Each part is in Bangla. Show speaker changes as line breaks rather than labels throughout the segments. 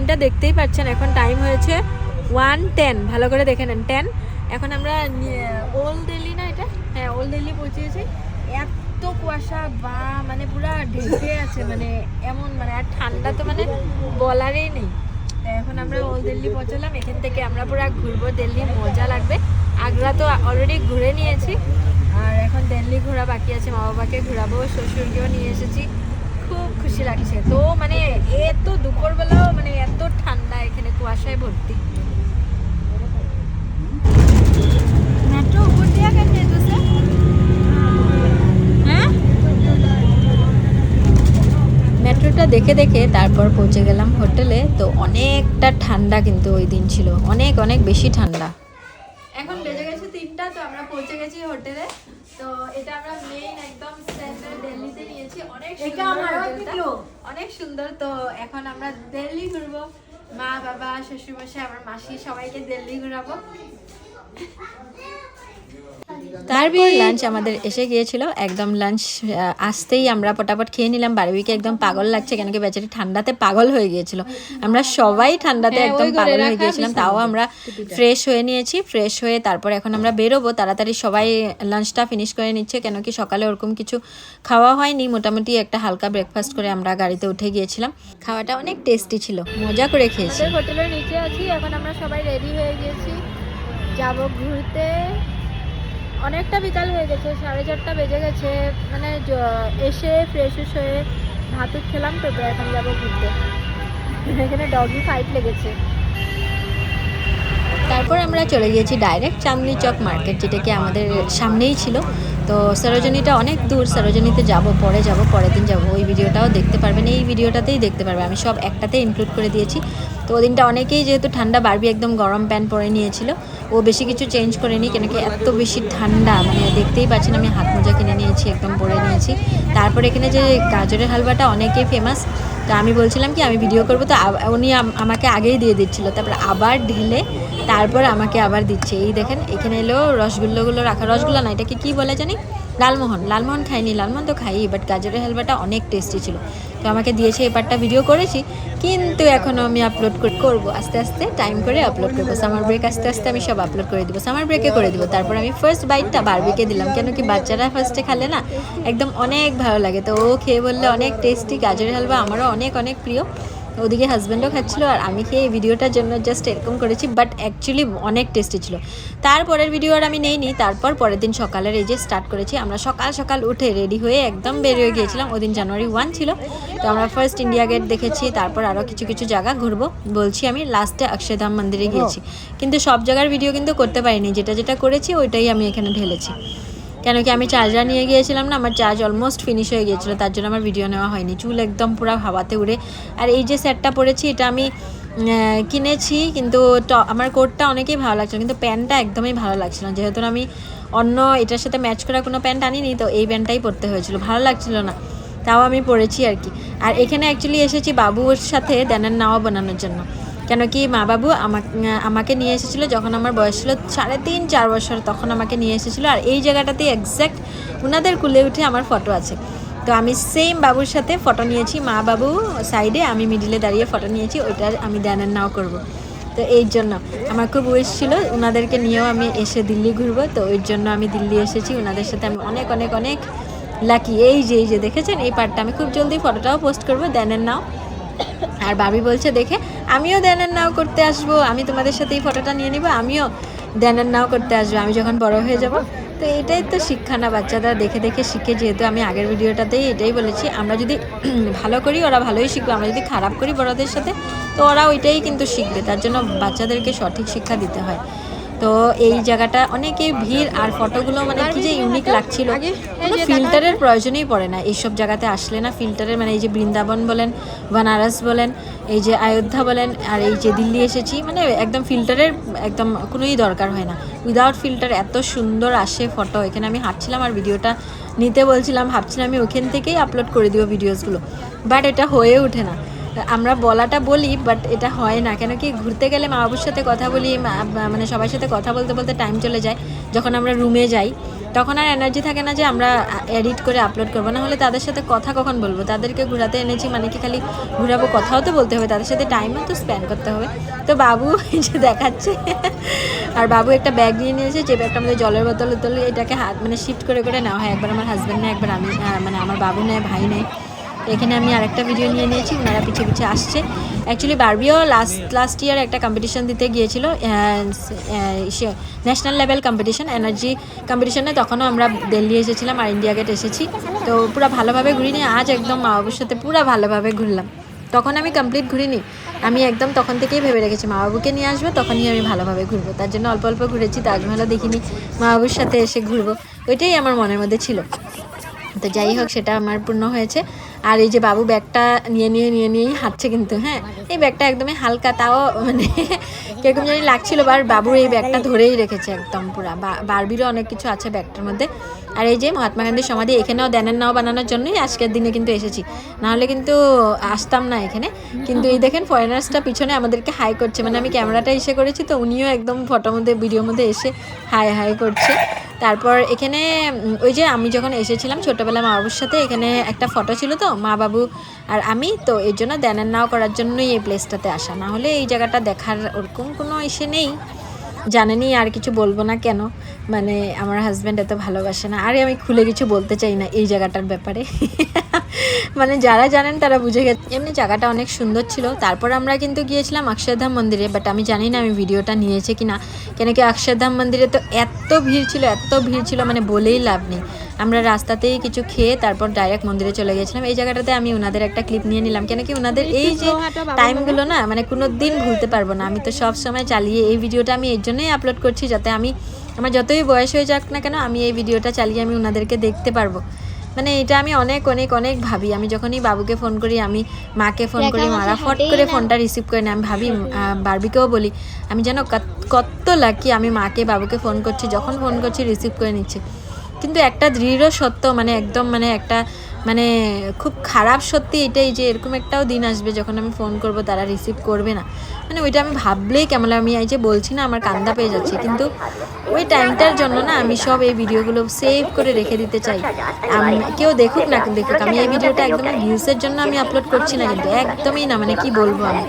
টাইমটা দেখতেই পাচ্ছেন, এখন টাইম হয়েছে 1:10, ভালো করে দেখে নেন 10। এখন আমরা ওল্ড দিল্লি না এটা, হ্যাঁ ওল্ড দিল্লি পৌঁছেছি। এত কুয়াশা বা মানে পুরা ঢেকে আছে, মানে এমন মানে আর ঠান্ডা তো মানে বলারই নেই। এখন আমরা ওল্ড দিল্লি পৌঁছালাম, এখান থেকে আমরা পুরা ঘুরবো দিল্লি, মজা লাগবে। আগ্রা তো অলরেডি ঘুরে নিয়েছি, আর এখন দিল্লি ঘোরা বাকি আছে। মা বাবাকে ঘোরাবো, শ্বশুরকেও নিয়ে এসেছি, খুব খুশি লাগছে। তো মানে এত দুপুরবেলাও মানে এত ঠান্ডা, এখানে কুয়াশায় ভর্তি। মেট্রো উপর দিয়ে কেন যেতেছে? হ্যাঁ, মেট্রোটা দেখে দেখে তারপর পৌঁছে গেলাম হোটেলে। তো অনেকটা ঠান্ডা কিন্তু ওই দিন ছিল, অনেক অনেক বেশি ঠান্ডা। এখন বেজে গেছে 3টা, তো আমরা পৌঁছে গেছি হোটেলে। তো এটা আমরা মেইন একদম সেন্টার দিল্লিতে নিয়েছি, অনেক সুন্দর, অনেক সুন্দর। তো এখন আমরা দিল্লি ঘুরবো, মা বাবা শ্বশুরমশাই আমার মাসি সবাইকে দিল্লি ঘুরাবো। তারপর লাঞ্চ আমাদের এসে গিয়েছিল, একদম লাঞ্চ আসতেই আমরা পটাপট খেয়ে নিলাম। বারবিকে একদম পাগল লাগছে, কেন কি বেচারি ঠান্ডাতে পাগল হয়ে গিয়েছিল। আমরা সবাই ঠান্ডাতে একদম পাগল হয়ে গিয়েছিলাম, তাও আমরা ফ্রেশ হয়ে নিয়েছি। ফ্রেশ হয়ে তারপর এখন আমরা বেরোবো তাড়াতাড়ি, সবাই লাঞ্চটা ফিনিশ করে নিচ্ছে, কেন কি সকালে ওরকম কিছু খাওয়া হয়নি। মোটামুটি একটা হালকা ব্রেকফাস্ট করে আমরা গাড়িতে উঠে গিয়েছিলাম। খাওয়াটা অনেক টেস্টি ছিল, মজা করে খেয়েছি। হোটেলের নিচে আছি, এখন আমরা সবাই রেডি হয়ে গিয়েছি, যাব ঘুরতে। অনেকটা বিকাল হয়ে গেছে, 4:30 বেজে গেছে। মানে এসে ফ্রেশ হয়ে ভাত খেলাম, তো এখন যাবো ঘুরতে। এখানে ডগি ফাইট লেগেছে। তারপর আমরা চলে গিয়েছি ডাইরেক্ট চাঁদনি চক মার্কেট, যেটা কি আমাদের সামনেই ছিল। তো সরোজনীটা অনেক দূর, সরোজনীতে যাব, পরের দিন যাব। ওই ভিডিওটাও দেখতে পারবেন, এই ভিডিওটাতেই দেখতে পারবেন, আমি সব একটাতে ইনক্লুড করে দিয়েছি। তো ওই দিনটা অনেকেই যেহেতু ঠান্ডা, বারবি একদম গরম প্যান্ট পরে নিয়েছিল, ও বেশি কিছু চেঞ্জ করেনি, কেন কি এত বেশি ঠান্ডা, মানে দেখতেই পাচ্ছেন আমি হাত মোজা কিনে নিয়েছি, একদম পরে নিয়েছি। তারপর এখানে যে গাজরের হালুয়াটা অনেকেই ফেমাস, তো আমি বলছিলাম কি আমি ভিডিও করবো, তো উনি আমাকে আগেই দিয়ে দিচ্ছিলো, তারপর আবার ঢেলে তারপর আমাকে আবার দিচ্ছে। এই দেখেন এখানে এলো রসগোল্লাগুলো রাখা, রসগোল্লা না এটাকে কি বলে জানি, লালমোহন খাইনি, লালমোহন তো খাই, বাট গাজরের হালুয়াটা অনেক টেস্টি ছিল। তো আমাকে দিয়েছে, এই পার্টটা ভিডিও করেছি, কিন্তু এখনও আমি আপলোড করবো, আস্তে আস্তে টাইম করে আপলোড করবো। সামার ব্রেক আস্তে আস্তে আমি সব আপলোড করে দিব, সামার ব্রেকে করে দিব। তারপর আমি ফার্স্ট বাইটটা বারবিকে দিলাম, কেন কি বাচ্চারা ফার্স্টে খেলে না, একদম অনেক ভালো লাগে। তো ও খেয়ে বললে অনেক টেস্টি, গাজরের হালুয়া আমারও অনেক অনেক প্রিয়। ওদিকে হাজব্যান্ডও খাচ্ছিলো, আর আমি খেয়ে এই ভিডিওটার জন্য জাস্ট এরকম করেছি, বাট অ্যাকচুয়ালি অনেক টেস্টি ছিল। তারপরের ভিডিও আর আমি নেইনি, তারপর পরের দিন সকালের এই যে স্টার্ট করেছি। আমরা সকাল সকাল উঠে রেডি হয়ে একদম বের হয়ে গিয়েছিলাম। ওদিন জানুয়ারি 1 ছিল, তো আমরা ফার্স্ট ইন্ডিয়া গেট দেখেছি, তারপর আরও কিছু কিছু জায়গা ঘুরবো বলছি। আমি লাস্টে অক্ষয়ধাম মন্দিরে গিয়েছি, কিন্তু সব জায়গার ভিডিও কিন্তু করতে পারিনি, যেটা যেটা করেছি ওইটাই আমি এখানে ঢেলেছি। কেন কি আমি চার্জার নিয়ে গিয়েছিলাম না, আমার চার্জ অলমোস্ট ফিনিশ হয়ে গিয়েছিলো, তার জন্য আমার ভিডিও নেওয়া হয়নি। চুল একদম পুরো হাওয়াতে উড়ে। আর এই যে সেটটা পরেছি, এটা আমি কিনেছি, কিন্তু আমার কোটটা অনেকেই ভালো লাগছিল, কিন্তু প্যান্টটা একদমই ভালো লাগছিল না, যেহেতু আমি অন্য এটার সাথে ম্যাচ করা কোনো প্যান্ট আনিনি, তো এই প্যান্টটাই পরতে হয়েছিল, ভালো লাগছিল না, তাও আমি পরেছি আর কি। আর এখানে অ্যাকচুয়ালি এসেছি বাবুর সাথে দেনার নাওয়া বানানোর জন্য, কেন কি মা বাবু আমাকে নিয়ে এসেছিলো যখন আমার বয়স ছিল 3.5-4 বছর, তখন আমাকে নিয়ে এসেছিলো। আর এই জায়গাটাতে এক্স্যাক্ট ওনাদের কুলে উঠে আমার ফটো আছে, তো আমি সেম বাবুর সাথে ফটো নিয়েছি, মা বাবু সাইডে, আমি মিডিলে দাঁড়িয়ে ফটো নিয়েছি, ওইটার আমি দেনার নাও করব। তো এই জন্য আমার খুব উইশ ছিল ওনাদেরকে নিয়েও আমি এসে দিল্লি ঘুরবো, তো ওই জন্য আমি দিল্লি এসেছি ওনাদের সাথে। আমি অনেক অনেক অনেক লাকি। এই যে দেখেছেন এই পার্টটা, আমি খুব জলদি ফটোটাও পোস্ট করবো, দেনের নাও। আর বাবি বলছে দেখে আমিও দেনের নাও করতে আসবো, আমি তোমাদের সাথে এই ফটোটা নিয়ে নিব, আমিও দেনের নাও করতে আসবো আমি যখন বড় হয়ে যাব। তো এটাই তো শিক্ষা না, বাচ্চারা দেখে দেখে শিখে। যেহেতু আমি আগের ভিডিওটাতেই এটাই বলেছি, আমরা যদি ভালো করি ওরা ভালোই শিখবে, আমরা যদি খারাপ করি বড়দের সাথে, তো ওরা ওইটাই কিন্তু শিখবে। তার জন্য বাচ্চাদেরকে সঠিক শিক্ষা দিতে হয়। তো এই জায়গাটা অনেকেই ভিড়, আর ফটোগুলো মানে কি যে ইউনিক লাগছিল, কোনো ফিল্টারের প্রয়োজনই পড়ে না এইসব জায়গাতে আসলে না। ফিল্টারের মানে এই যে বৃন্দাবন বলেন, বানারস বলেন, এই যে অযোধ্যা বলেন, আর এই যে দিল্লি এসেছি, মানে একদম ফিল্টারের একদম কোনোই দরকার হয় না। উইদাউট ফিল্টার এত সুন্দর আসে ফটো। এখানে আমি হাঁটছিলাম আর ভিডিওটা নিতে বলছিলাম, ভাবছিলাম আমি ওখান থেকেই আপলোড করে দিব ভিডিওসগুলো, বাট এটা হয়ে ওঠে না। আমরা বলাটা বলি, বাট এটা হয় না, কেন কি ঘুরতে গেলে মা বাবুর সাথে কথা বলি, মানে সবার সাথে কথা বলতে বলতে টাইম চলে যায়। যখন আমরা রুমে যাই তখন আর এনার্জি থাকে না যে আমরা এডিট করে আপলোড করবো, না হলে তাদের সাথে কথা কখন বলবো। তাদেরকে ঘোরাতে এনেছি মানে কি খালি ঘোরাবো, কথাও তো বলতে হবে, তাদের সাথে টাইমও তো স্পেন্ড করতে হবে। তো বাবু এই যে দেখাচ্ছে, আর বাবু একটা ব্যাগ নিয়ে নিয়েছে, যে ব্যাগটা আমাদের জলের বোতল এটাকে হাত মানে শিফট করে করে নেওয়া হয়, একবার আমার হাজব্যান্ড নেয়, একবার আমি মানে আমার বাবু নেয়, ভাই নেয়। এখানে আমি আরেকটা ভিডিও নিয়ে নিয়েছি, ওনারা পিছিয়ে পিছিয়ে আসছে। অ্যাকচুয়ালি বারবিও লাস্ট ইয়ার একটা কম্পিটিশন দিতে গিয়েছিল, ন্যাশনাল লেভেল কম্পিটিশন, এনার্জি কম্পিটিশনে। তখনও আমরা দিল্লি এসেছিলাম আর ইন্ডিয়া গেট এসেছি। তো পুরো ভালোভাবে ঘুরিনি, আজ একদম মা বাবুর সাথে পুরো ভালোভাবে ঘুরলাম। তখন আমি কমপ্লিট ঘুরিনি, আমি একদম তখন থেকেই ভেবে রেখেছি মা বাবুকে নিয়ে আসবো, তখনই আমি ভালোভাবে ঘুরবো। তার জন্য অল্প অল্প ঘুরেছি, তাজমহলও দেখিনি, মা বাবুর সাথে এসে ঘুরবো, ওইটাই আমার মনের মধ্যে ছিল। তো যাই হোক, সেটা আমার পূর্ণ হয়েছে। আর এই যে বাবু ব্যাগটা নিয়েই হাঁটছে কিন্তু, হ্যাঁ এই ব্যাগটা একদমই হালকা, তাও মানে কিরকম জানি লাগছিল। বাবু এই ব্যাগটা ধরেই রেখেছে একদম পুরা, বারবিরও অনেক কিছু আছে ব্যাগটার মধ্যে। আর এই যে মহাত্মা গান্ধীর সমাধি, এখানেও দেনের নাও বানানোর জন্যই আজকের দিনে কিন্তু এসেছি, নাহলে কিন্তু আসতাম না এখানে। কিন্তু এই দেখেন ফরেনার্সটা পিছনে আমাদেরকে হাই করছে, মানে আমি ক্যামেরাটা এসে করেছি তো উনিও একদম ফটোর মধ্যে ভিডিওর মধ্যে এসে হাই করছে। তারপর এখানে ওই যে আমি যখন এসেছিলাম ছোটোবেলা মা বাবুর সাথে, এখানে একটা ফটো ছিল তো মা বাবু আর আমি, তো এর জন্য দেনের নাও করার জন্যই এই প্লেসটাতে আসা, না হলে এই জায়গাটা দেখার ওরকম কোনো ইসে নেই। জানেনই, আর কিছু বলবো না কেন, মানে আমার হাজব্যান্ড এত ভালোবাসে না, আরে আমি খুলে কিছু বলতে চাই না এই জায়গাটার ব্যাপারে। মানে যারা জানেন তারা বুঝে গেছে। এমনি জায়গাটা অনেক সুন্দর ছিল। তারপর আমরা কিন্তু গিয়েছিলাম অক্ষরধাম মন্দিরে, বাট আমি জানি না আমি ভিডিওটা নিয়েছে কি না, কেন কি অক্ষরধাম মন্দিরে তো এত ভিড় ছিল মানে বলেই লাভ নেই। আমরা রাস্তাতেই কিছু খেয়ে তারপর ডাইরেক্ট মন্দিরে চলে গেছিলাম। এই জায়গাটাতে আমি ওনাদের একটা ক্লিপ নিয়ে নিলাম, কেন কি ওনাদের এই যে টাইমগুলো না মানে কোনো দিন ভুলতে পারবো না। আমি তো সব সময় চালিয়ে এই ভিডিওটা আমি এর জন্যই আপলোড করছি, যাতে আমার যতই বয়স হয়ে যাক না কেন আমি এই ভিডিওটা চালিয়ে আমি ওনাদেরকে দেখতে পারবো। মানে এটা আমি অনেক ভাবি। আমি যখনই বাবুকে ফোন করি, আমি মাকে ফোন করি, মারা ফট করে ফোনটা রিসিভ করে না। আমি ভাবি, বারবিকেও বলি, আমি যেন কত লাকি, আমি মাকে বাবুকে ফোন করছি, যখন ফোন করছি রিসিভ করে নিচ্ছে। কিন্তু একটা দৃঢ় সত্য, মানে একদম মানে একটা মানে খুব খারাপ সত্যি এটাই, যে এরকম একটাও দিন আসবে যখন আমি ফোন করব তারা রিসিভ করবে না। মানে ওইটা আমি ভাবলেই কেমন, আমি এই যে বলছি না আমার কান্দা পেয়ে যাচ্ছে, কিন্তু ওই টাইমটার জন্য না আমি সব এই ভিডিওগুলো সেভ করে রেখে দিতে চাই। কেউ দেখুক না দেখুক, আমি এই ভিডিওটা একদমই ভিউসের জন্য আমি আপলোড করছি না, কিন্তু একদমই না, মানে কি বলবো আমি,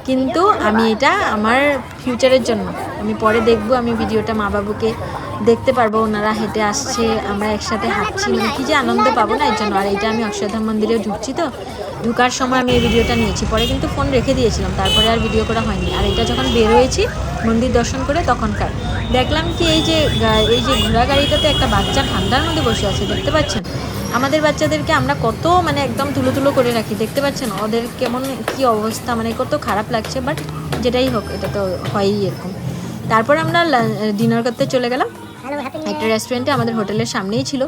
কিন্তু আমি এটা আমার ফিউচারের জন্য, আমি পরে দেখবো, আমি ভিডিওটা মা বাবুকে দেখতে পারবো, ওনারা হেঁটে আসছে, আমরা একসাথে হাঁটছি, মানে কি যে আনন্দ পাবো না এর জন্য। আর এটা আমি অক্ষরধাম মন্দিরে ঢুকছি, তো ঢুকার সময় আমি এই ভিডিওটা নিয়েছি, পরে কিন্তু ফোন রেখে দিয়েছিলাম, তারপরে আর ভিডিও করা হয়নি। আর এটা যখন বের হয়েছি মন্দির দর্শন করে, তখনকার দেখলাম কি এই যে ঘোড়া গাড়িটাতে একটা বাচ্চা ঠান্ডার মধ্যে বসে আছে, দেখতে পাচ্ছেন। আমাদের বাচ্চাদেরকে আমরা কত মানে একদম তুলো করে রাখি, দেখতে পাচ্ছেন ওদের কেমন কি অবস্থা, মানে কত খারাপ লাগছে, বাট যেটাই হোক এটা তো হয়ই এরকম। তারপর আমরা ডিনার করতে চলে গেলাম একটা রেস্টুরেন্টে, আমাদের হোটেলের সামনেই ছিল।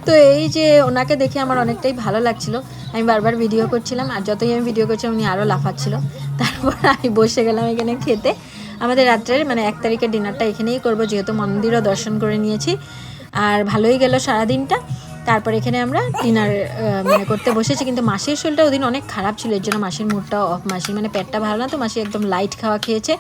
তো এই যে ওনাকে দেখে আমার অনেকটাই ভালো লাগছিল, আমি বারবার ভিডিও করছিলাম, আর যতই আমি ভিডিও করছিলাম উনি আরও লাফাচ্ছিল। তারপর আমি বসে গেলাম এখানে খেতে। আমাদের রাত্রের মানে 1 তারিখের ডিনারটা এখানেই করবো, যেহেতু মন্দিরও দর্শন করে নিয়েছি, আর ভালোই গেল সারাদিনটা। তারপর এখানে আমরা ডিনার মানে করতে বসেছি, কিন্তু মাসির শরীরটা ওদিন অনেক খারাপ ছিল, এর জন্য মাসির মুডটাও অফ, মাসির মানে পেটটা ভালো না, তো মাসি একদম লাইট খাওয়া খেয়েছে।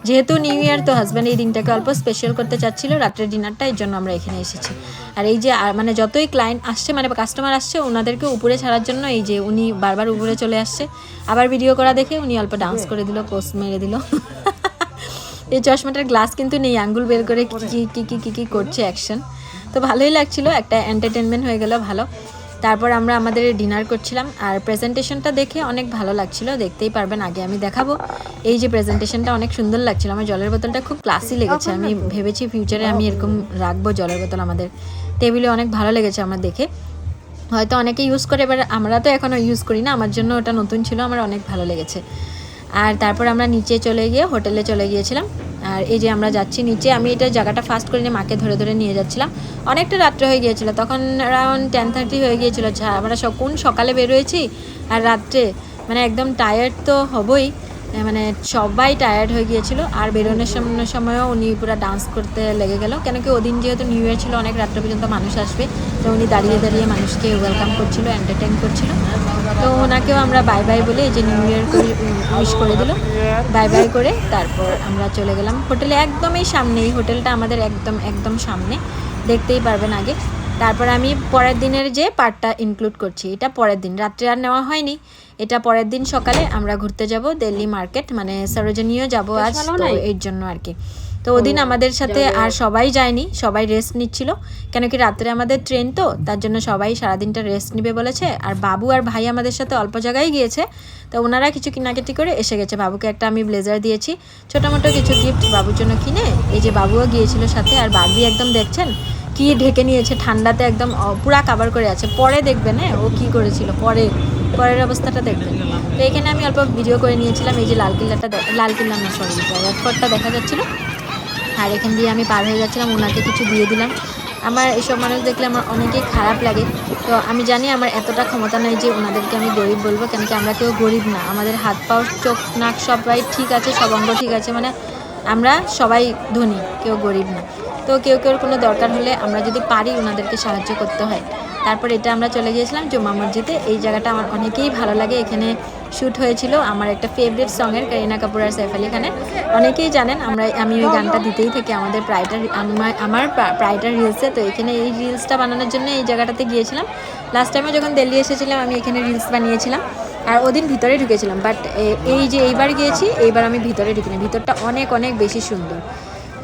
যেহেতু নিউ ইয়ার, তো হাজব্যান্ড এই দিনটাকে অল্প স্পেশাল করতে চাচ্ছিল রাত্রের ডিনারটা, এর জন্য আমরা এখানে এসেছি। আর এই যে মানে যতই ক্লায়েন্ট আসছে মানে কাস্টমার আসছে, ওনাদেরকে উপরে ছাড়ার জন্য এই যে উনি বারবার উপরে চলে আসছে, আবার ভিডিও করা দেখে উনি অল্প ডান্স করে দিল, পোস্ট মেরে দিল। এই চশমাটার গ্লাস কিন্তু নেই, আঙ্গুল বের করে কি করছে অ্যাকশন, তো ভালোই লাগছিল, একটা এন্টারটেনমেন্ট হয়ে গেল ভালো। তারপর আমরা আমাদের ডিনার করছিলাম, আর প্রেজেন্টেশনটা দেখে অনেক ভালো লাগছিল, দেখতেই পারবেন, আগে আমি দেখাবো। এই যে প্রেজেন্টেশনটা অনেক সুন্দর লাগছিল, আমার জলের বোতলটা খুব ক্লাসি লেগেছে, আমি ভেবেছি ফিউচারে আমি এরকম রাখবো জলের বোতল আমাদের টেবিলে, অনেক ভালো লেগেছে আমার দেখে। হয়তো অনেকে ইউজ করে, এবার আমরা তো এখনও ইউজ করি না, আমার জন্য ওটা নতুন ছিল, আমার অনেক ভালো লেগেছে। আর তারপর আমরা নিচে চলে গিয়ে হোটেলে চলে গিয়েছিলাম। আর এই যে আমরা যাচ্ছি নিচে, আমি এটা জায়গাটা ফার্স্ট করে নিয়ে মাকে ধরে নিয়ে যাচ্ছিলাম। অনেকটা রাত্রে হয়ে গিয়েছিল, তখন অ্যারাউন্ড 10:30 হয়ে গিয়েছিল। আমরা সকালে বেরোয়েছি, আর রাত্রে মানে একদম টায়ার্ড তো হবই, মানে সবাই টায়ার্ড হয়ে গিয়েছিল। আর বেরোনোর সময়ও উনি পুরো ডান্স করতে লেগে গেল, কেন কি ওদিন যেহেতু নিউ ইয়ার ছিল, অনেক রাত্রে পর্যন্ত মানুষ আসবে, তো উনি দাঁড়িয়ে মানুষকে ওয়েলকাম করছিল, এন্টারটেইন করছিল। তো ওনাকেও আমরা বাই বাই বলে এই যে নিউ ইয়ার উইশ করে দিল, বাই বাই করে তারপর আমরা চলে গেলাম হোটেলে। একদমই সামনে, এই হোটেলটা আমাদের একদম সামনে, দেখতেই পারবেন আগে। তারপর আমি পরের দিনের যে পার্টটা ইনক্লুড করছি, এটা পরের দিন রাত্রে আর নেওয়া হয়নি, এটা পরের দিন সকালে আমরা ঘুরতে যাব দিল্লি মার্কেট, মানে সরোজিনীও যাব আজ, তো এর জন্য আর কি। তো ওদিন আমাদের সাথে আর সবাই যায়নি, সবাই রেস্ট নিচ্ছিল, কেন কি রাত্রে আমাদের ট্রেন, তো তার জন্য সবাই সারাদিনটা রেস্ট নিবে বলেছে। আর বাবু আর ভাই আমাদের সাথে অল্প জায়গায় গিয়েছে, তো ওনারা কিছু কেনাকাটি করে এসে গেছে। বাবুকে একটা আমি ব্লেজার দিয়েছি, ছোটো মোটো কিছু গিফট বাবুর জন্য কিনে। এই যে বাবুও গিয়েছিল সাথে, আর বাবি একদম দেখছেন কি ঢেকে নিয়েছে, ঠান্ডাতে একদম পুরা কাভার করে আছে। পরে দেখবেন হ্যাঁ ও কী করেছিল, পরের অবস্থাটা দেখবেন। তো এখানে আমি অল্প ভিডিও করে নিয়েছিলাম। এই যে লালকিল্লা না সরি, রেড ফোর্টটা দেখা যাচ্ছিলো। আর এখান দিয়ে আমি পার হয়ে যাচ্ছিলাম, ওনাকে কিছু দিয়ে দিলাম। আমার এসব মানুষ দেখলে আমার অনেকেই খারাপ লাগে। তো আমি জানি আমার এতটা ক্ষমতা নেই যে ওনাদেরকে আমি গরিব বলবো, কেন কি আমরা কেউ গরিব না। আমাদের হাত পাও চোখ নাক সবাই ঠিক আছে, সব অঙ্গ ঠিক আছে, মানে আমরা সবাই ধনী, কেউ গরিব না। তো কেউ কোনো দরকার হলে আমরা যদি পারি ওনাদেরকে সাহায্য করতে হয়। তারপর এটা আমরা চলে গিয়েছিলাম জুম্মা মসজিদে। এই জায়গাটা আমার অনেকেই ভালো লাগে, এখানে শ্যুট হয়েছিল আমার একটা ফেভারিট সঙের, করিনা কাপুর আর সাইফ আলি খানের। অনেকেই জানেন আমি ওই গানটা দিতেই থাকি আমাদের আমার প্রায়টা রিলসে। তো এখানে এই রিলসটা বানানোর জন্য এই জায়গাটাতে গিয়েছিলাম। লাস্ট টাইমে যখন দিল্লি এসেছিলাম আমি এখানে রিলস বানিয়েছিলাম, আর ওদিন ভিতরে ঢুকেছিলাম। বাট এই যে এইবার গিয়েছি, এইবার আমি ভিতরে ঢুকিনি। ভিতরটা অনেক অনেক বেশি সুন্দর।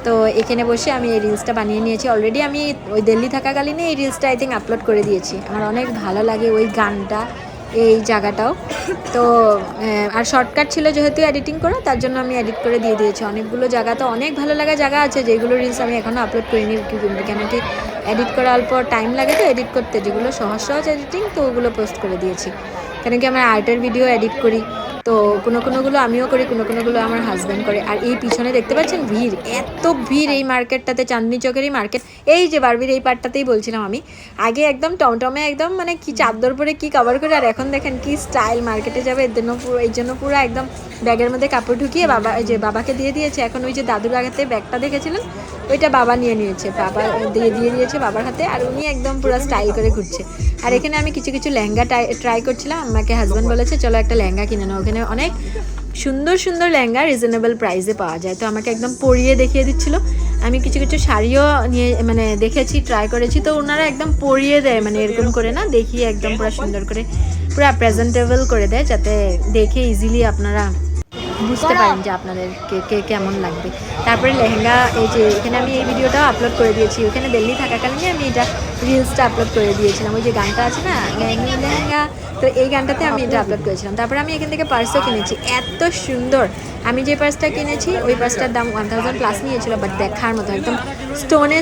তো এখানে বসে আমি এই রিলসটা বানিয়ে নিয়েছি। অলরেডি আমি ওই দিল্লি থাকাকালীনই এই রিলসটা আই থিঙ্ক আপলোড করে দিয়েছি। আমার অনেক ভালো লাগে ওই গানটা, এই জায়গাটাও। তো আর শর্টকাট ছিল যেহেতু এডিটিং করা, তার জন্য আমি এডিট করে দিয়ে দিয়েছি। অনেকগুলো জায়গা তো অনেক ভালো লাগা জায়গা আছে, যেগুলো রিলস আমি এখনও আপলোড করিনি, কেন কি এডিট করা অল্প টাইম লাগে তো এডিট করতে, যেগুলো সহজ সহজ এডিটিং, তো ওগুলো পোস্ট করে দিয়েছি। কেন কি আমার আর্টের ভিডিও এডিট করি, তো কোনোগুলো আমিও করি, কোনোগুলো আমার হাজব্যান্ড করে। আর এই পিছনে দেখতে পাচ্ছেন ভিড়, এত ভিড় এই মার্কেটটাতে, চাঁদনি চকেরই মার্কেট। এই যে বারবির এই পার্টটাতেই বলছিলাম আমি, আগে একদম টমটমে একদম মানে কি চাদর পরে কি কভার করে, আর এখন দেখেন কি স্টাইল মার্কেটে যাবে। এই জন্য পুরো একদম ব্যাগের মধ্যে কাপড় ঢুকিয়ে বাবাকে দিয়ে দিয়েছে। এখন ওই যে দাদুর আগাতে ব্যাগটা দেখেছিলেন, ওইটা বাবা নিয়ে নিয়েছে, বাবা দিয়ে দিয়েছে বাবার হাতে, আর উনি একদম পুরো স্টাইল করে ঘুরছে। আর এখানে আমি কিছু লেহেঙ্গা ট্রাই করছিলাম। আমাকে হাজব্যান্ড বলেছে চলো একটা লেহেঙ্গা কিনে নাও, ওখানে অনেক সুন্দর সুন্দর লেহেঙ্গা রিজনেবল প্রাইসে পাওয়া যায়। তো আমাকে একদম পরিয়ে দেখিয়ে দিচ্ছিল। আমি কিছু শাড়িও নিয়ে মানে দেখেছি, ট্রাই করেছি, তো ওনারা একদম পরিয়ে দেয়, মানে এরকম করে না, দেখিয়ে একদম পুরো সুন্দর করে পুরো প্রেজেন্টেবল করে দেয়, যাতে দেখে ইজিলি আপনারা বুঝতে পারেন যে আপনাদের কে কেমন লাগবে। তারপরে লেহেঙ্গা, এই যে এখানে আমি এই ভিডিওটাও আপলোড করে দিয়েছি। ওখানে দিল্লি থাকাকালীনই আমি এটা রিলসটা আপলোড করে দিয়েছিলাম। ওই যে গানটা আছে না লেহেঙ্গা, তো এই গানটাতে আমি এটা আপলোড করেছিলাম। তারপরে আমি এখান থেকে পার্সও কিনেছি, এত সুন্দর। আমি যে পার্সটা কিনেছি ওই পার্সটার দাম 1000 প্লাস নিয়েছিল, বাট দেখার মতো একদম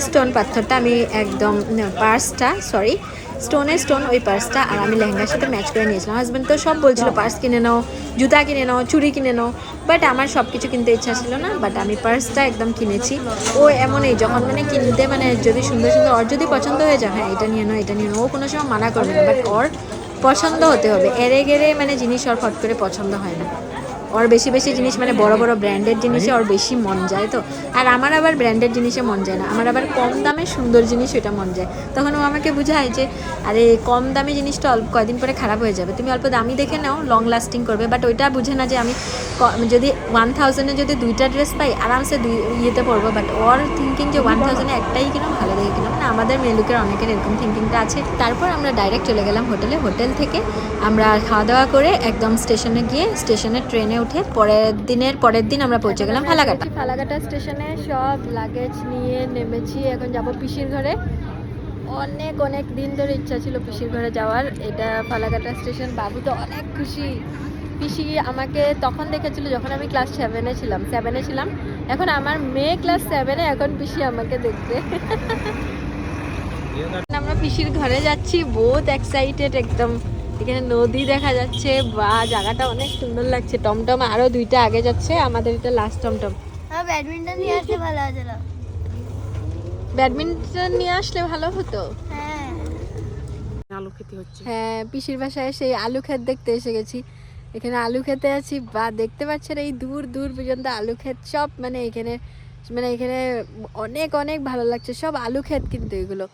স্টোন পাথরটা, আমি একদম পার্সটা সরি স্টোন ওই পার্সটা, আর আমি লেহেঙ্গার সাথে ম্যাচ করে নিয়েছিলাম। হাজব্যান্ড তো সব বলছিল পার্স কিনে নাও, জুতা কিনে নাও, চুড়ি কিনে নাও, বাট আমার সব কিছু কিনতে ইচ্ছা ছিল না। বাট আমি পার্সটা একদম কিনেছি। ও এমনই যখন মানে কিনতে, মানে যদি সুন্দর সুন্দর ওর যদি পছন্দ হয়ে যায়, হ্যাঁ এটা নিয়ে নাও এটা নিয়ে নাও, ও কোনো সময় মানা করবে না, বাট ওর পছন্দ হতে হবে। এরে গেরে মানে জিনিস ওর ফট করে পছন্দ হয় না। ওর বেশি জিনিস মানে বড় ব্র্যান্ডেড জিনিসে ওর বেশি মন যায়। তো আর আমার আবার ব্র্যান্ডেড জিনিসে মন যায় না, আমার আবার কম দামে সুন্দর জিনিস ওইটা মন যায়। তখন ও আমাকে বুঝায় যে আরে কম দামি জিনিসটা অল্প কয়েকদিন পরে খারাপ হয়ে যাবে, তুমি অল্প দামি দেখে নাও, লং লাস্টিং করবে। বাট ওইটা বুঝে না যে আমি যদি 1000-এ যদি 2টা ড্রেস পাই আরামসে ইয়েতে পরবো। বাট ওর থিঙ্কিং যে 1000-এ একটাই কিনো, ভালো দেখে কিনো, মানে আমাদের মেলুকের অনেকের এরকম থিঙ্কিংটা আছে। তারপর আমরা ডাইরেক্ট চলে গেলাম হোটেল থেকে আমরা খাওয়া দাওয়া করে একদম স্টেশনে গিয়ে স্টেশনের ট্রেনে উঠে পরের দিন আমরা পৌঁছে গেলাম ফালাকাটা স্টেশনে। সব লাগেজ নিয়ে নেমেছি, এখন যাব পিসির ঘরে। অনেক দিন ধরে ইচ্ছা ছিল পিসির ঘরে যাওয়ার। এটা ফালাকাটা স্টেশন। বাবু তো অনেক খুশি। পিসি আমাকে তখন দেখেছিল যখন আমি ক্লাস 7-এ ছিলাম। এখন আমার মেয়ে ক্লাস 7-এ, এখন পিসি আমাকে দেখতে। আমরা পিসির ঘরে যাচ্ছি, বহুত এক্সাইটেড একদম। এখানে নদী দেখা যাচ্ছে, বা জায়গাটা অনেক সুন্দর লাগছে। টমটম আরো 2টা আগে যাচ্ছে, আমাদের এটা লাস্ট টমটম।
ব্যাডমিন্টন নিয়ে আসলে ভালো হতো।
ব্যাডমিন্টন নিয়ে আসলে ভালো হতো।
হ্যাঁ,
আলু খেতে হচ্ছে।
হ্যাঁ, পিসির বাসায় সেই আলু ক্ষেত দেখতে এসে গেছি। এখানে আলু খেতে আছি, বা দেখতে পাচ্ছেন এই দূর পর্যন্ত আলু ক্ষেত সব। মানে এখানে অনেক ভালো লাগছে, সব আলু ক্ষেত। কিন্তু এগুলো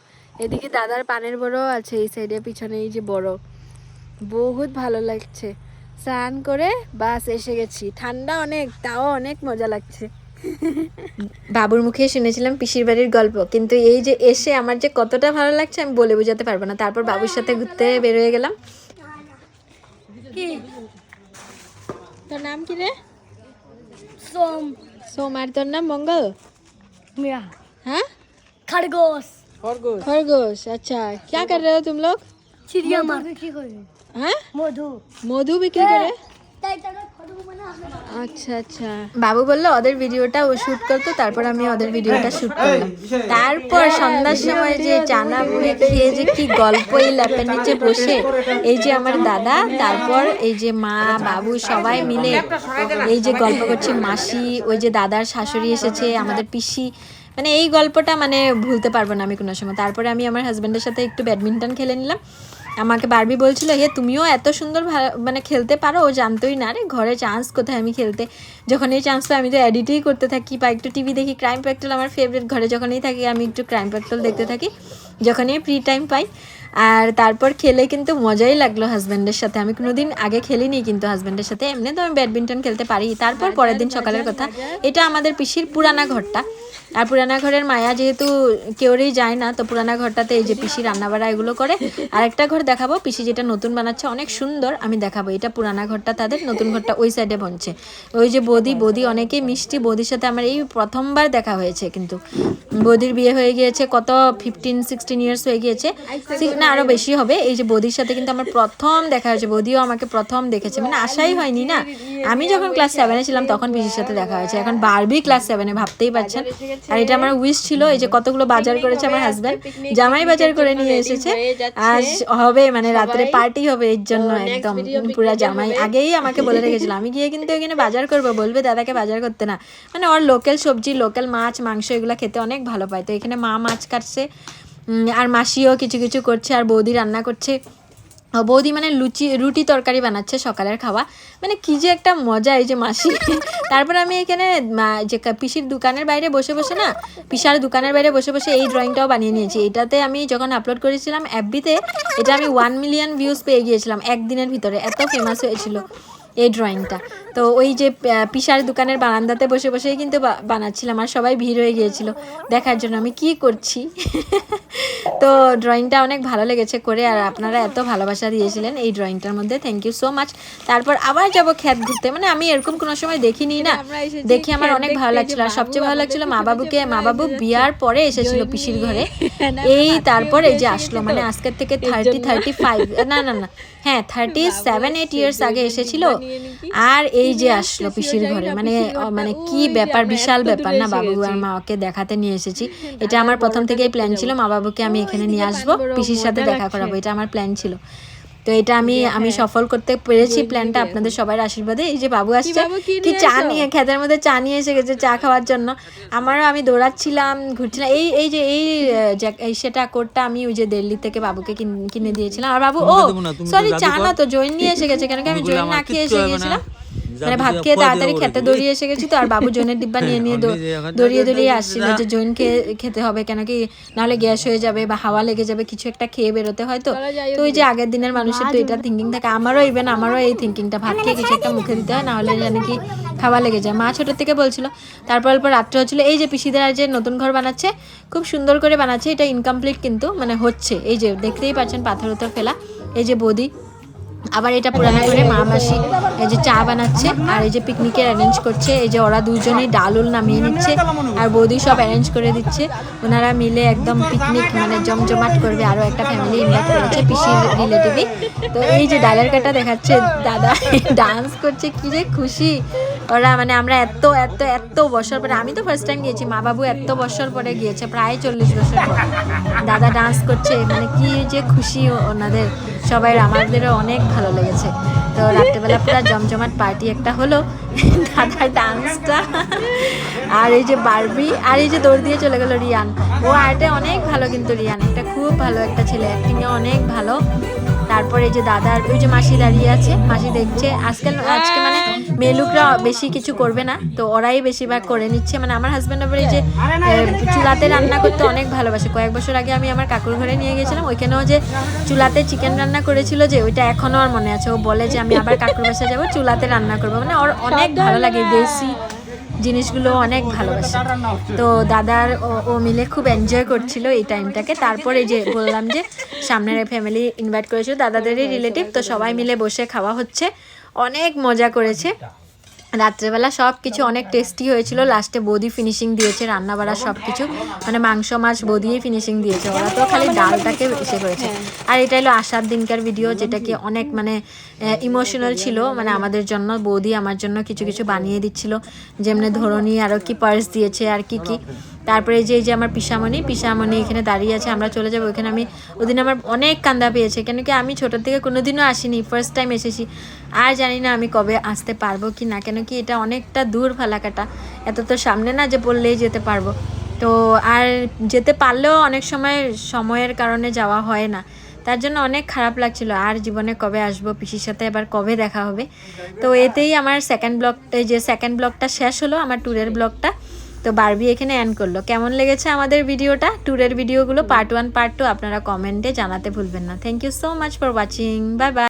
এদিকে দাদার পানের বড় আছে, এই সাইডে পিছনে এই যে বড়, বহুত ভালো লাগছে। স্নান করে বাস এসে গেছি। ঠান্ডা অনেক, তাও অনেক মজা লাগছে। বাবুর মুখে শুনেছিলাম পিসির বাড়ির গল্প, কিন্তু এই যে এসে আমার যে কতটা ভালো লাগছে আমি বলে বোঝাতে পারবো না। তারপর বাবুর সাথে ঘুরতে বের হয়ে গেলাম। কি তোর নাম কি রে?
सोम
সোম। আর তোর নাম মঙ্গল?
मिया
हाँ
खरगोश
खरगोश। अच्छा, क्या कर रहे हो तुम लोग?
चिड़िया मार की
हाँ,
मधु
মধু বিক্রি করে। আচ্ছা আচ্ছা, বাবু বললো ওদের ভিডিওটা ও শুট করতো, তারপর আমি ওদের ভিডিওটা শুট করলাম। তারপর সন্ধ্যার সময় যে চানা মুড়ি খেয়ে যে কি গল্প, এই ল্যাপের নিচে বসে এই যে আমার দাদা, তারপর এই যে মা বাবু সবাই মিলে এই যে গল্প করছি। মাসি, ওই যে দাদার শাশুড়ি এসেছে, আমাদের পিসি, মানে এই গল্পটা মানে ভুলতে পারবো না আমি কোনো সময়। তারপরে আমি আমার হাজব্যান্ডের সাথে একটু ব্যাডমিন্টন খেলে নিলাম। আমাকে বারবি বলছিল, হে তুমিও এত সুন্দর মানে খেলতে পারো, ও জানতোই না রে ঘরে চান্স কোথায় আমি খেলতে। যখন এই চান্স পাই আমি তো এডিটই করতে থাকি বা একটু টিভি দেখি। ক্রাইম প্যাক্টল আমার ফেভারিট, ঘরে যখনই থাকি আমি একটু ক্রাইম প্যাক্টল দেখতে থাকি যখনই ফ্রি টাইম পাই। আর তারপর খেলে কিন্তু মজাই লাগলো হাজব্যান্ডের সাথে। আমি কোনোদিন আগে খেলিনি কিন্তু হাজব্যান্ডের সাথে, এমনি তো আমি ব্যাডমিন্টন খেলতে পারি। তারপর পরের দিন সকালের কথা, এটা আমাদের পিসির পুরানা ঘরটা। আর পুরানা ঘরের মায়া যেহেতু কেউরেই যায় না, তো পুরানা ঘরটাতে এই যে পিসি রান্নাবাড়া এগুলো করে। আর একটা ঘর দেখাবো, পিসি যেটা নতুন বানাচ্ছে অনেক সুন্দর, আমি দেখাবো। এটা পুরানা ঘরটা তাদের, নতুন ঘরটা ওই সাইডে বনছে। ওই যে বৌদি অনেকেই মিষ্টি, বৌদির সাথে আমার এই প্রথমবার দেখা হয়েছে। কিন্তু বৌদির বিয়ে হয়ে গিয়েছে কত 15-16 ইয়ার্স হয়ে গিয়েছে, না আরও বেশি হবে। এই যে বৌদির সাথে কিন্তু আমার প্রথম দেখা হয়েছে, বৌদিও আমাকে প্রথম দেখেছে, মানে আশাই হয়নি না। আমি যখন ক্লাস 7-এ ছিলাম তখন পিসির সাথে দেখা হয়েছে, এখন বারবি ক্লাস 7-এ, ভাবতেই পারছেন। আর এটা আমার উইশ ছিল। এই যে কতগুলো বাজার করেছে আমার হাজব্যান্ড, জামাই বাজার করে নিয়ে এসেছে। আজ হবে মানে রাত্রে পার্টি হবে, এর জন্য একদম পুরা জামাই আগেই আমাকে বলে রেখেছিল, আমি গিয়ে কিন্তু এখানে বাজার করবো, বলবে দাদাকে বাজার করতে না। মানে ওর লোকাল সবজি, লোকাল মাছ মাংস এগুলো খেতে অনেক ভালো পায়। তো এখানে মা মাছ কাটছে, আর মাসিও কিছু কিছু করছে, আর বৌদি রান্না করছে। বৌদি মানে রুটি তরকারি বানাচ্ছে সকালের খাওয়া, মানে কি যে একটা মজা এই যে মাসি। তারপর আমি এখানে যে পিসির দোকানের বাইরে বসে বসে না, পিসার দোকানের বাইরে বসে বসে এই ড্রয়িংটাও বানিয়ে নিয়েছি। এটাতে আমি যখন আপলোড করেছিলাম এফবিতে, এটা আমি 1 মিলিয়ন ভিউজ পেয়ে গিয়েছিলাম একদিনের ভিতরে, এত ফেমাস হয়েছিল এই ড্রয়িংটা। তো ওই যে পিসার দোকানের বারান্দাতে বসে বসেই কিন্তু বানাচ্ছিলাম, আর সবাই ভিড় হয়ে গিয়েছিল দেখার জন্য আমি কি করছি। তো ড্রয়িংটা অনেক ভালো লেগেছে করে, আর আপনারা এত ভালোবাসা দিয়েছিলেন এই ড্রয়িংটার মধ্যে, থ্যাংক ইউ সো মাচ। তারপর আবার যাব ক্ষেত ঘুরতে, মানে আমি এরকম কোনো সময় দেখিনি না, দেখে আমার অনেক ভালো লাগছিল। আর সবচেয়ে ভালো লাগছিল মা বাবু বিয়ার পরে এসেছিল পিসির ঘরে, এই তারপর এই যে আসলো, মানে আজকের থেকে 35 না হ্যাঁ 37-8 ইয়ার্স আগে এসেছিল, আর এই যে আসলো পিসির ঘরে। মানে কি ব্যাপার, বিশাল ব্যাপার না। বাবু আর মাকে দেখাতে নিয়ে এসেছি। এটা আমার প্রথম থেকেই প্ল্যান ছিল, মা বাবুকে আমি এখানে নিয়ে আসবো, পিসির সাথে দেখা করাবো, এটা আমার প্ল্যান ছিল। তো এটা আমি সফল করতে পেরেছি প্ল্যানটা আপনাদের সবার আশীর্বাদে। এই যে বাবু আসছে, কি চা নিয়ে, খেতের মধ্যে চা নিয়ে এসে গেছে চা খাওয়ার জন্য। আমি দৌড়াচ্ছিলাম, ঘুরছিলাম। এই সেটা কোটটা আমি ওই যে দিল্লি থেকে বাবুকে কিনে দিয়েছিলাম। আর বাবু সরি চা না তো জৈন নিয়ে এসে গেছে, কেন কি আমি জৈন না খেয়ে এসে গিয়েছিলাম, মানে ভাত খেয়ে তাড়াতাড়ি খেতে দৌড়িয়ে এসে গেছি। তো আর বাবু জৈনের ডিব্বা নিয়ে দৌড়িয়ে আসছিল যে জৈন খেতে হবে, কেন কি নাহলে গ্যাস হয়ে যাবে বা হাওয়া লেগে যাবে, কিছু একটা খেয়ে বেরোতে হয়। তো ওই যে আগের দিনের মানুষের তো এটা থিঙ্কিং থাকে, আমারও এই থিঙ্কিংটা, ভাত খেয়ে কিছু একটা মুখে দিতে হয়, নাহলে জানি কি খাওয়া লেগে যায়। মা ছোটোর থেকে বলছিল। তারপর রাত্রে হচ্ছিলো, এই যে পিসিদের আর যে নতুন ঘর বানাচ্ছে, খুব সুন্দর করে বানাচ্ছে, এটা ইনকমপ্লিট কিন্তু মানে হচ্ছে। এই যে দেখতেই পাচ্ছেন পাথর উত্তর ফেলা। এই যে বৌদি আবার এটা পুরানো করে মা মাসি এই যে চা বানাচ্ছে, আর এই যে পিকনিকের অ্যারেঞ্জ করছে। এই যে ওরা দুজনেই ডালুল নামিয়ে নিচ্ছে, আর বৌদি সব অ্যারেঞ্জ করে দিচ্ছে। ওনারা মিলে একদম পিকনিক মানে জমজমাট করবে। আরও একটা ফ্যামিলি ইনভাইট করেছে পিসির রিলেটিভই। তো এই যে ডালের কাটা দেখাচ্ছে দাদা, ডান্স করছে, কি যে খুশি ওরা। মানে আমরা এত বছর পরে, আমি তো ফার্স্ট টাইম গিয়েছি, মা বাবু এত বছর পরে গিয়েছে, প্রায় 40 বছর পর। দাদা ডান্স করছে, মানে কি যে খুশি ওনাদের সবাই, আমাদেরও অনেক ভালো লেগেছে। তো রাত্রেবেলা পুরো জমজমাট পার্টি একটা হলো, দাদার ডান্সটা, আর এই যে বারবি, আর এই যে দৌড় দিয়ে চলে গেল রিয়ান। ও আর্টে অনেক ভালো, কিন্তু রিয়ান একটা খুব ভালো একটা ছেলে, অ্যাক্টিংয়ে অনেক ভালো। তারপরে এই যে দাদার ওই যে মাসি দাঁড়িয়ে আছে, মাসি দেখছে। আজকে মানে মেলুকরা বেশি কিছু করবে না, তো ওরাই বেশিরভাগ করে নিচ্ছে। মানে আমার হাজব্যান্ড আবার এই যে চুলাতে রান্না করতে অনেক ভালোবাসে। কয়েক বছর আগে আমি আমার কাকুর ঘরে নিয়ে গেছিলাম, ওইখানেও যে চুলাতে চিকেন রান্না করেছিল, যে ওইটা এখনও আর মনে আছে। ও বলে যে আমি আবার কাকুর বাসায় যাবো, চুলাতে রান্না করবো। মানে ওর অনেক ভালো লাগে দেশি জিনিসগুলো অনেক ভালোবাসে। তো দাদার ও মিলে খুব এনজয় করছিল এই টাইমটাকে। তারপরে যে বললাম যে সামনের ফ্যামিলি ইনভাইট করেছিল, দাদাদেরই রিলেটিভ, তো সবাই মিলে বসে খাওয়া হচ্ছে, অনেক মজা করেছে। রাত্রেবেলা সব কিছু অনেক টেস্টি হয়েছিল। লাস্টে বৌদি ফিনিশিং দিয়েছে, রান্নাবাড়া সব কিছু, মানে মাংস মাছ বৌদিই ফিনিশিং দিয়েছে, ওরা তো খালি ডালটাকে এসে করেছে। আর এটা হলো আসার দিনকার ভিডিও, যেটা কি অনেক মানে ইমোশনাল ছিল, মানে আমাদের জন্য বৌদি আমার জন্য কিছু কিছু বানিয়ে দিচ্ছিল, যেমনি ধরনী আরও কি পার্স দিয়েছে আর কি কি। তারপরে যে আমার পিসামণি এখানে দাঁড়িয়ে আছে, আমরা চলে যাবো ওইখানে। আমি ওদিন আমার অনেক কান্দা পেয়েছে, কেন কি আমি ছোটোর থেকে কোনোদিনও আসিনি, ফার্স্ট টাইম এসেছি। আর জানি না আমি কবে আসতে পারবো কি না, কেন কি এটা অনেকটা দূর ফালাকাটা, এত তো সামনে না যে বললেই যেতে পারবো। তো আর যেতে পারলেও অনেক সময় সময়ের কারণে যাওয়া হয় না, তার জন্য অনেক খারাপ লাগছিল। আর জীবনে কবে আসবো, পিসির সাথে আবার কবে দেখা হবে। তো এতেই আমার সেকেন্ড ব্লগটা শেষ হলো, আমার ট্যুরের ব্লগটা। তো বারবি এখানে এন্ড করলো। কেমন লেগেছে আমাদের ভিডিওটা, ট্যুরের ভিডিওগুলো পার্ট 1 পার্ট 2 আপনারা কমেন্টে জানাতে ভুলবেন না। Thank you so much for watching, bye by.